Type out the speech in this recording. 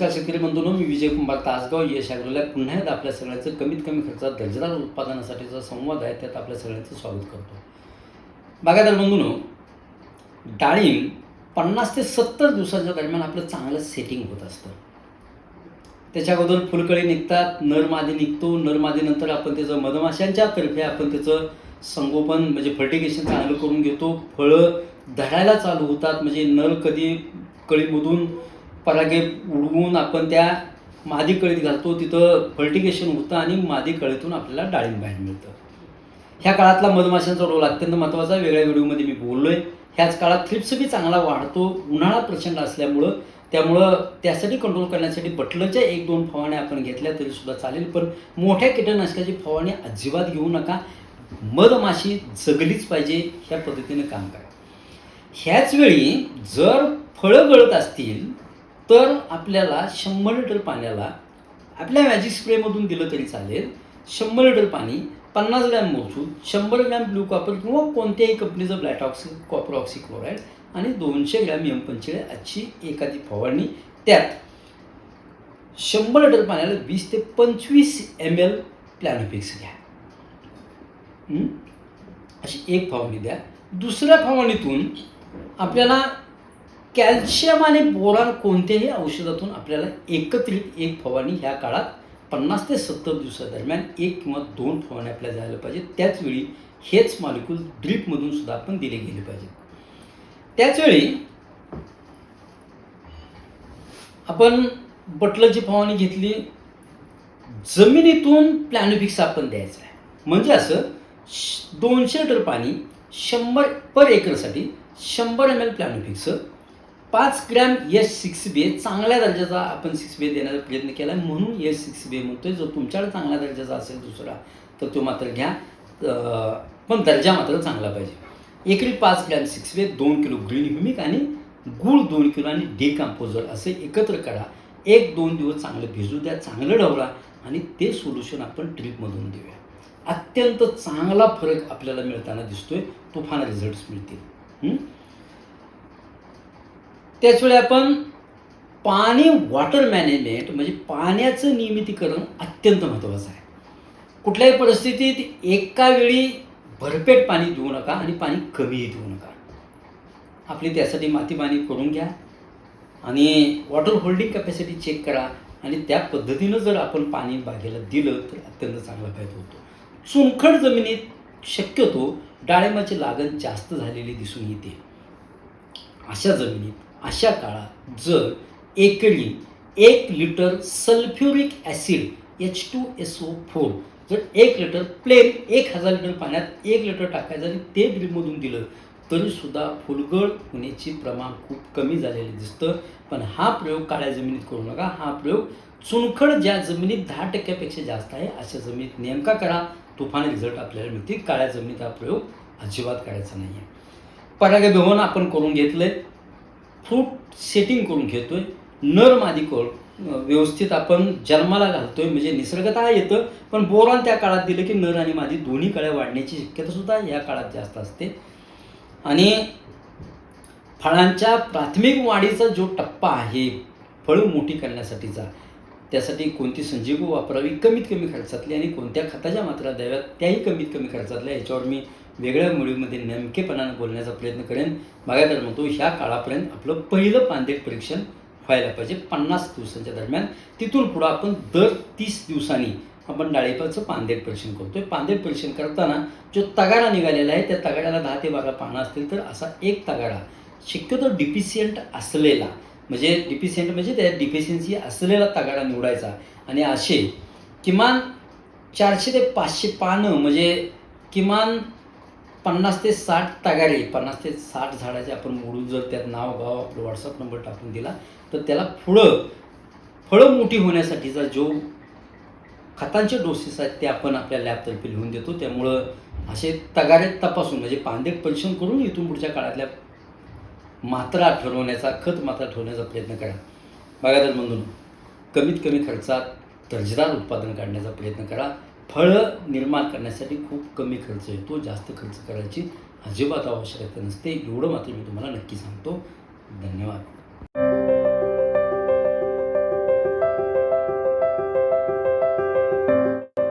नमस्कार शेतकरी बंधूंनो, मी विजय कुंभार तासगाव यश ॲग्रोलॅब पुन्हा एकदा आपल्या सगळ्यांचं कमीत कमी खर्चात दर्जेदार उत्पादनासाठीचा संवाद आहे, त्यात आपल्या सगळ्यांचं स्वागत करतो. बागायतदार बंधूंनो, डाळिंब 50 ते 70 दिवसांच्या दरम्यान आपलं चांगलं सेटिंग होत असतं. त्याच्या अगोदर फुलकळी निघतात, नर मादी निघतो. नर मादीनंतर आपण त्याचं मधमाशांच्या तर्फे आपण त्याचं संगोपन म्हणजे फर्टिगेशन चांगलं करून घेतो. फळं धरायला चालू होतात, म्हणजे नर कधी कळीमधून परागे उडवून आपण त्या मादी कळीत घालतो, तिथं फर्टिगेशन होतं आणि मादी कळीतून आपल्याला डाळिंब बाहेर मिळतं. ह्या काळातला मधमाशांचा रोल अत्यंत महत्त्वाचा आहे. वेगळ्या व्हिडिओमध्ये मी बोललो आहे. ह्याच काळात थ्रिप्स बी चांगला वाढतो. उन्हाळा प्रचंड असल्यामुळं त्यासाठी कंट्रोल करण्यासाठी बटलरच्या 1-2 फवारण्या आपण घेतल्या तरीसुद्धा चालेल, पण मोठ्या कीटकनाशकाची फवारणी अजिबात घेऊ नका. मधमाशी जगलीच पाहिजे, ह्या पद्धतीने काम करा. ह्याच वेळी जर फळं गळत असतील तर आपल्याला 100 लिटर पाण्याला आपल्या मॅजिक स्प्रेमधून दिलं तरी चालेल. 100 लिटर पाणी 50 ग्रॅम मोजून 100 ग्रॅम ब्लू कॉपर किंवा कोणत्याही कंपनीचं ब्लॅक कॉपर ऑक्सिक्लोराईड आणि 200 ग्रॅम M45 अशी एखादी फवारणी. त्यात 100 लिटर पाण्याला 20 ते 25 ml प्लॅनोफिक्स घ्या. अशी एक फवारणी द्या. दुसऱ्या फवारणीतून आपल्याला कॅल्शियम आणि बोरान कोणत्याही औषधातून आपल्याला एकत्रित एक फवारणी ह्या काळात 50 ते 70 दिवसादरम्यान 1 किंवा 2 फवारण्या आपल्या जायला पाहिजे. त्याचवेळी हेच मॉलिक्यूल ड्रीपमधून सुद्धा आपण दिले गेले पाहिजे. त्याचवेळी आपण बटलरची फवारणी घेतली, जमिनीतून प्लॅनोफिक्स आपण द्यायचं आहे. म्हणजे असं 200 लिटर पाणी 100 पर एकरसाठी 100 ml प्लॅनोफिक्स, 5 ग्रॅम S6B चांगल्या दर्जाचा आपण 6B देण्याचा प्रयत्न केला आहे, म्हणून S6B म्हणतोय. जर तुमच्याकडे चांगल्या दर्जाचा असेल दुसरा तर तो मात्र घ्या, पण दर्जा मात्र चांगला पाहिजे. एकरी 5 gram 6B, 2 kilo green humic आणि गूळ 2 किलो आणि डिकम्पोजर असे एकत्र करा. 1-2 दिवस चांगलं भिजू द्या, चांगलं ढवळा आणि ते सोल्युशन आपण ड्रीपमधून देऊया. अत्यंत चांगला फरक आपल्याला मिळताना दिसतोय, तुफान रिझल्ट्स मिळतील. त्याचवेळी आपण पाणी वॉटर मॅनेजमेंट म्हणजे पाण्याचं नियमितीकरण अत्यंत महत्त्वाचं आहे. कुठल्याही परिस्थितीत एका वेळी भरपेट पाणी देऊ नका आणि पाणी कमीही देऊ नका. आपली त्यासाठी माती पाणी करून घ्या आणि वॉटर होल्डिंग कॅपॅसिटी चेक करा आणि त्या पद्धतीनं जर आपण पाणी बागेला दिलं तर अत्यंत चांगला फायदा होतो. चुनखड जमिनीत शक्यतो डाळिंबाची लागण जास्त झालेली दिसून येते. अशा जमिनीत अशा काळात जर एकरी 1 लिटर सल्फ्युरिक ॲसिड H2SO4 जर 1 लिटर प्लेन 1000 लिटर पाण्यात 1 लिटर टाकायचं आणि ते ड्रीपमधून दिलं तरीसुद्धा फुलगळ होण्याचे प्रमाण खूप कमी झालेलं दिसतं. पण हा प्रयोग काळ्या जमिनीत करू नका. हा प्रयोग चुनखड ज्या जमिनीत 10% जास्त आहे अशा जमिनीत नेमका करा. तुफान रिझल्ट आपल्याला मिळतील. काळ्या जमिनीत हा प्रयोग अजिबात करायचा नाही आहे. परागविहन आपण करून घेतलं आहे, फ्रूट सेटिंग करून घेतो आहे, नर मादी व्यवस्थित आपण जन्माला घालतो आहे, म्हणजे निसर्गतः येतं, पण बोरॉन त्या काळात दिलं की नर आणि मादी दोन्ही कळ्या वाढण्याची शक्यतासुद्धा या काळात जास्त असते. आणि फळांच्या प्राथमिक वाढीचा जो टप्पा आहे फळं मोठी करण्यासाठीचा, त्यासाठी कोणती संजीवक वापरावी कमीत कमी खर्चातली आणि कोणत्या खताच्या मात्रा द्याव्यात त्याही कमीत कमी खर्चातल्या, याच्यावर मी वेगळ्या व्हिडिओमध्ये नेमकेपणानं बोलण्याचा प्रयत्न करेन. बागायतदार म्हणतो ह्या काळापर्यंत आपलं पहिलं पानदेट परीक्षण व्हायला पाहिजे 50 दिवसांच्या दरम्यान. तिथून पुढं आपण दर 30 दिवसांनी आपण डाळिंबाचं पानदेट परीक्षण करतोय. पानदेट परीक्षण करताना जो तगारा निघालेला आहे त्या तगाड्याला 10 ते 12 पानं असतील तर असा एक तगाडा शक्यतो डिफिशियंट असलेला, म्हणजे डिफिशियंट म्हणजे त्या डिफिशियन्सी असलेला तगाडा निवडायचा आणि असे किमान 400 ते 500 पानं म्हणजे किमान 50 ते 60 तगारे, 50 ते 60 झाडाचे आपण मोडून जर त्यात नाव गाव आपलं व्हॉट्सअप नंबर टाकून दिला तर त्याला फळं मोठी होण्यासाठीचा जो खतांचे डोसेस आहेत ते आपण आपल्या लॅबतर्फे लिहून देतो. त्यामुळं असे तगारे तपासून म्हणजे पानदेट परीक्षण करून इथून पुढच्या काळातल्या मात्रा ठरवण्याचा, खत मात्रा ठरवण्याचा प्रयत्न करा. बागायतदार बंधूंनो, कमीत कमी खर्चात दर्जेदार उत्पादन काढण्याचा प्रयत्न करा. फळं निर्माण करण्यासाठी खूप कमी खर्च येतो, जास्त खर्च करायची अजिबात आवश्यकता नसते. एवढं मात्र मी तुम्हाला नक्की सांगतो. धन्यवाद.